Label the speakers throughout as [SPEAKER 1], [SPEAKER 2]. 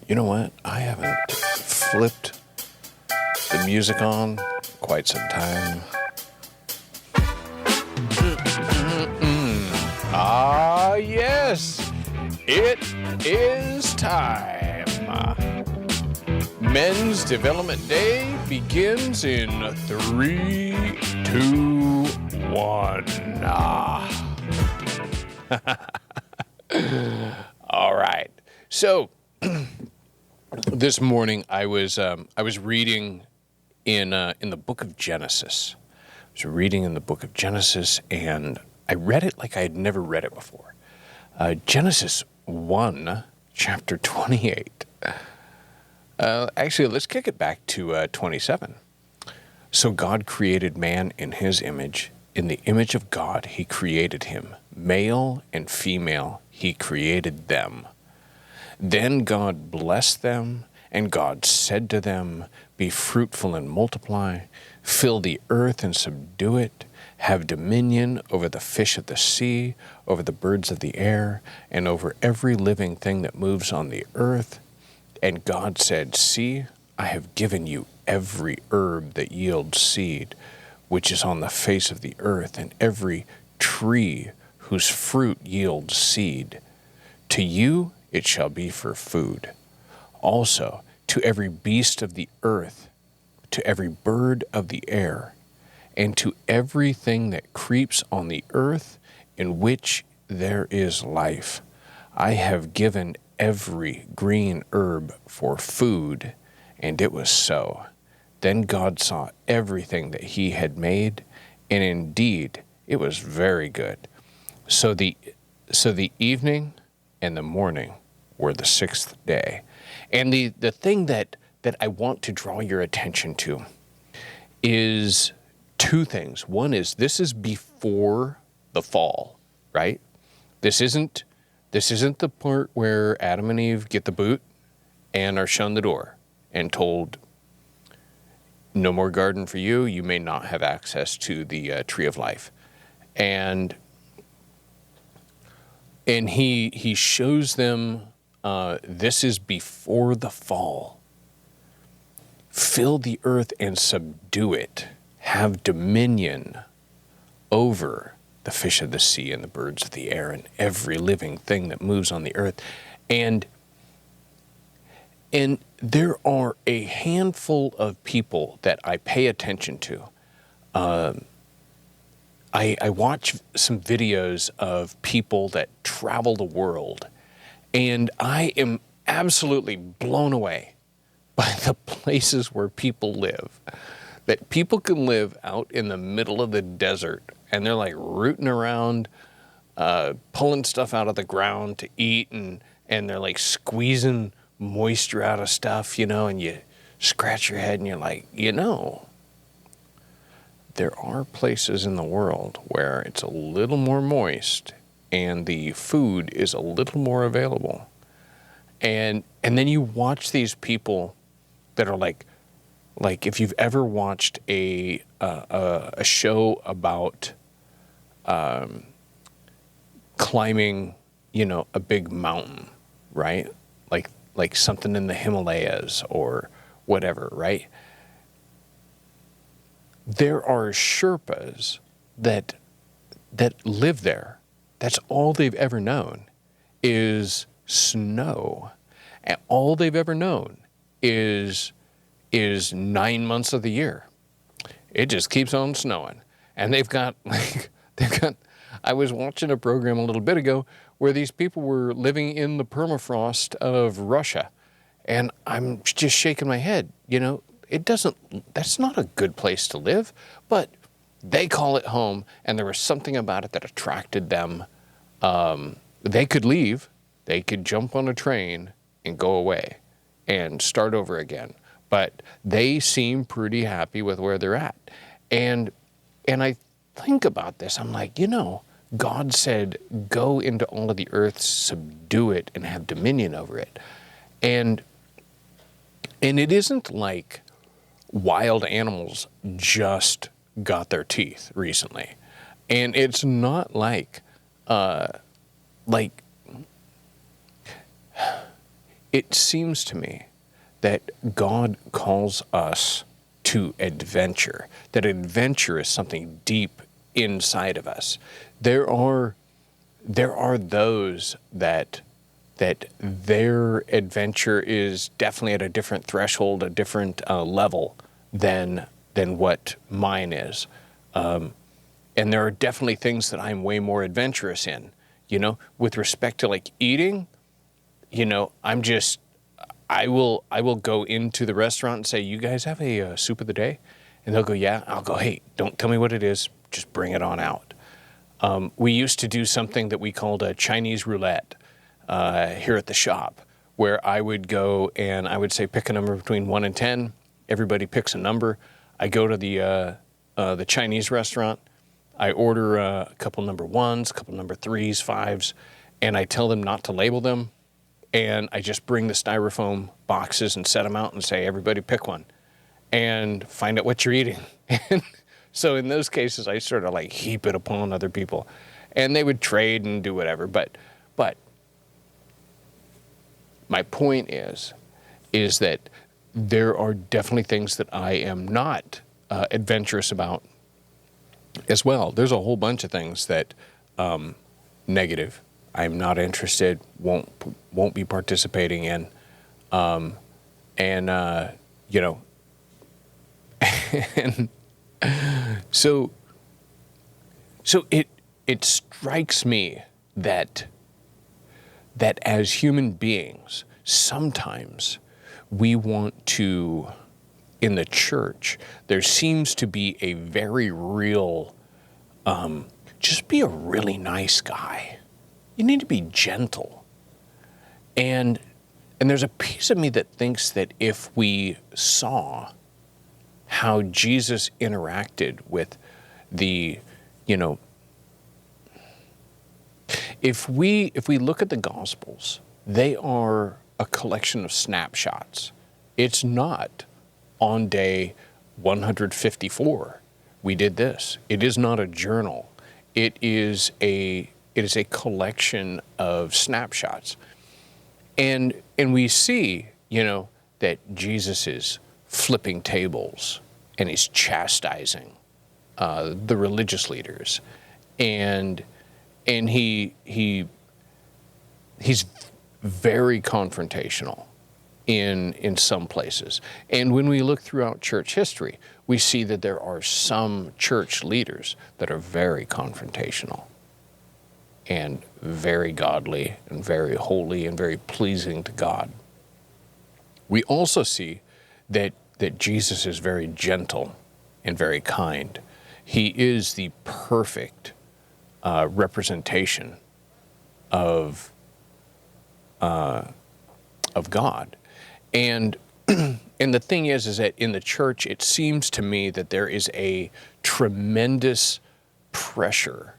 [SPEAKER 1] You know what? I haven't flipped the music on quite some time. Ah, yes, it is time. Men's Development Day begins in 3, 2, 1. All right. So this morning I was reading in the book of Genesis. I was reading in the book of Genesis, and I read it like I had never read it before. Genesis 1, chapter 28. Actually, let's kick it back to 27. So God created man in his image. In the image of God, he created him. Male and female, he created them. Then God blessed them, and God said to them, "Be fruitful and multiply, fill the earth and subdue it, have dominion over the fish of the sea, over the birds of the air, and over every living thing that moves on the earth." And God said, "See, I have given you every herb that yields seed, which is on the face of the earth, and every tree whose fruit yields seed. To you it shall be for food. Also to every beast of the earth, to every bird of the air, and to everything that creeps on the earth in which there is life, I have given every green herb for food." And it was so. Then God saw everything that he had made, and indeed it was very good. So the evening and the morning were the sixth day. And the thing that I want to draw your attention to is two things. One is, this is before the fall, right? This isn't the part where Adam and Eve get the boot and are shown the door and told, "No more garden for you. You may not have access to the tree of life." And he shows them, this is before the fall. Fill the earth and subdue it. Have dominion over the fish of the sea and the birds of the air and every living thing that moves on the earth. And there are a handful of people that I pay attention to. I watch some videos of people that travel the world, and I am absolutely blown away by the places where people live. That people can live out in the middle of the desert, and they're like rooting around, pulling stuff out of the ground to eat, and they're like squeezing moisture out of stuff, and you scratch your head and you're like, there are places in the world where it's a little more moist and the food is a little more available. And then you watch these people that are like if you've ever watched a show about climbing, a big mountain, right? Like something in the Himalayas or whatever, right? There are Sherpas that live there. That's all they've ever known is snow. And all they've ever known is 9 months of the year. It just keeps on snowing. And they've got, I was watching a program a little bit ago where these people were living in the permafrost of Russia. And I'm just shaking my head, that's not a good place to live, but they call it home, and there was something about it that attracted them. They could leave, they could jump on a train and go away and start over again, but they seem pretty happy with where they're at. And I think about this, I'm like, God said, "Go into all of the earth, subdue it, and have dominion over it." And it isn't like wild animals just got their teeth recently. And it's not it seems to me that God calls us to adventure, that adventure is something deep inside of us. There are those that their adventure is definitely at a different threshold, a different level than what mine is. And there are definitely things that I'm way more adventurous in, with respect to like eating, I will go into the restaurant and say, you guys have a soup of the day? And they'll go, yeah. I'll go, hey, don't tell me what it is. Just bring it on out. We used to do something that we called a Chinese roulette here at the shop, where I would go and I would say, pick a number between 1 and 10. Everybody picks a number. I go to the Chinese restaurant. I order a couple number ones, a couple number threes, fives, and I tell them not to label them. And I just bring the styrofoam boxes and set them out and say, everybody pick one and find out what you're eating. And so in those cases, I sort of like heap it upon other people, and they would trade and do whatever. But my point is that there are definitely things that I am not adventurous about as well. There's a whole bunch of things that negative. I'm not interested, won't be participating in, and and so it strikes me that as human beings, sometimes we want to, in the church, there seems to be a very real, just be a really nice guy. You need to be gentle. And there's a piece of me that thinks that if we saw how Jesus interacted with the, if we look at the Gospels, they are a collection of snapshots. It's not on day 154, we did this. It is not a journal. It is a collection of snapshots. And we see, that Jesus is flipping tables and he's chastising the religious leaders. And he's very confrontational in some places. And when we look throughout church history, we see that there are some church leaders that are very confrontational and very godly and very holy and very pleasing to God. We also see that Jesus is very gentle and very kind. He is the perfect representation of God. And the thing is that in the church, it seems to me that there is a tremendous pressure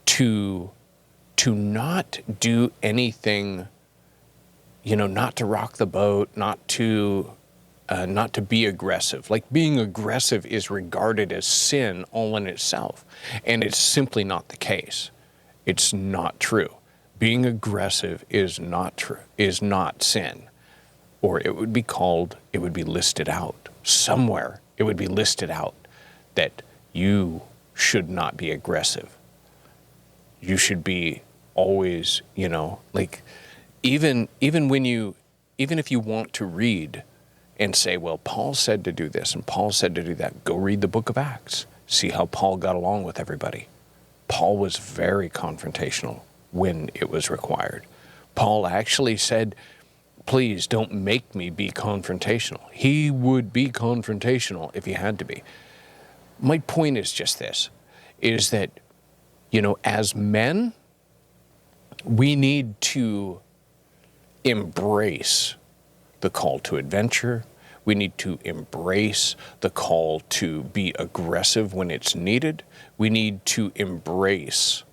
[SPEAKER 1] to not do anything, not to rock the boat, not to be aggressive. Like, being aggressive is regarded as sin all in itself, and it's simply not the case. It's not true. Being aggressive is not true, is not sin. Or it would be listed out somewhere. It would be listed out that you should not be aggressive. You should be always, like, even if you want to read and say, well, Paul said to do this and Paul said to do that, go read the book of Acts. See how Paul got along with everybody. Paul was very confrontational when it was required. Paul actually said, please don't make me be confrontational. He would be confrontational if he had to be. My point is just this, is that, as men, we need to embrace the call to adventure. We need to embrace the call to be aggressive when it's needed. We need to embrace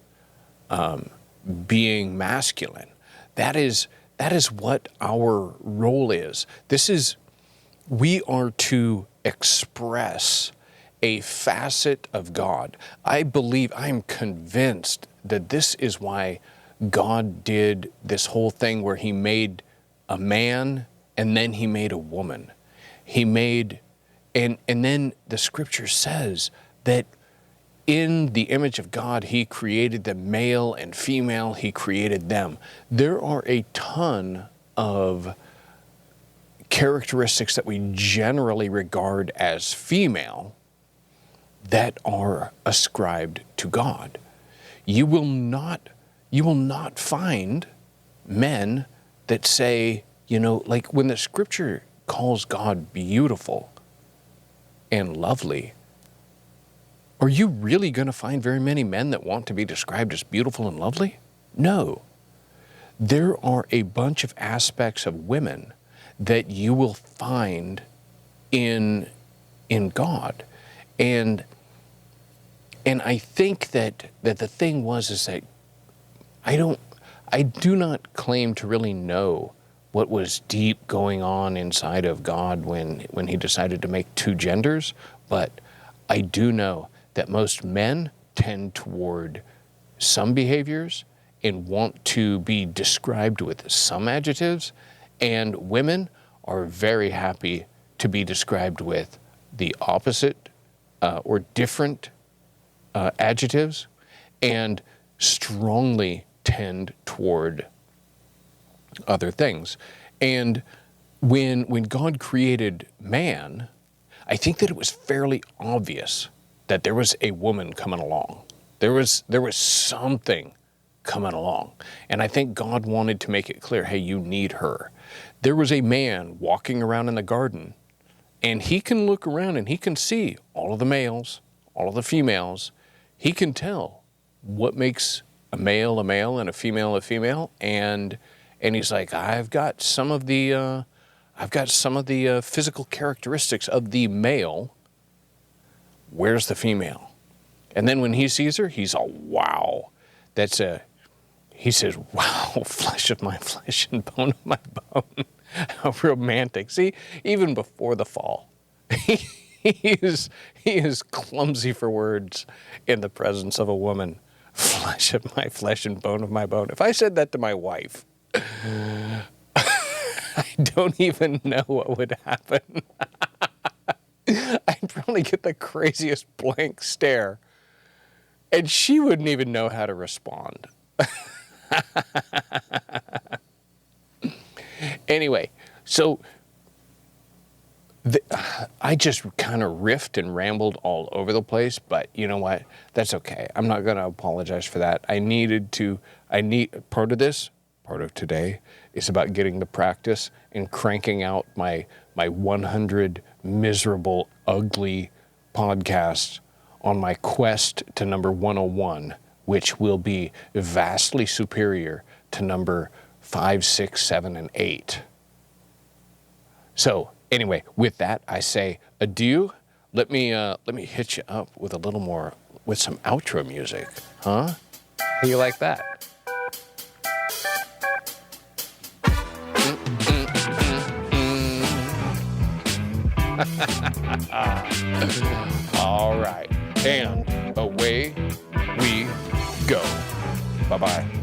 [SPEAKER 1] being masculine. That is what our role is. We are to express a facet of God. I'm convinced that this is why God did this whole thing where he made a man, and then he made a woman. He made, and then the scripture says that in the image of God, he created them, male and female, he created them. There are a ton of characteristics that we generally regard as female that are ascribed to God. You will not find men that say, like when the scripture calls God beautiful and lovely, are you really going to find very many men that want to be described as beautiful and lovely? No. There are a bunch of aspects of women that you will find in God. And I think that the thing is that I do not claim to really know what was deep going on inside of God when he decided to make two genders, but I do know that most men tend toward some behaviors and want to be described with some adjectives, and women are very happy to be described with the opposite or different adjectives, and strongly tend toward other things. And when God created man, I think that it was fairly obvious that there was a woman coming along. There was something coming along. And I think God wanted to make it clear, hey, you need her. There was a man walking around in the garden, and he can look around and he can see all of the males, all of the females. He can tell what makes a male and a female, and he's like, I've got some of the physical characteristics of the male. Where's the female? And then when he sees her, he's all, wow. He says, wow, flesh of my flesh and bone of my bone. How romantic. See, even before the fall, he is clumsy for words in the presence of a woman. Flesh of my flesh and bone of my bone. If I said that to my wife, I don't even know what would happen. I'd probably get the craziest blank stare, and she wouldn't even know how to respond. Anyway, so I just kind of riffed and rambled all over the place, but you know what? That's okay. I'm not going to apologize for that. Part of today is about getting the practice and cranking out my 100 miserable, ugly podcasts on my quest to number 101, which will be vastly superior to number 5, 6, 7, and 8. So anyway, with that, I say adieu. Let me hit you up with with some outro music, huh? How you like that? All right, and away we go. Bye-bye.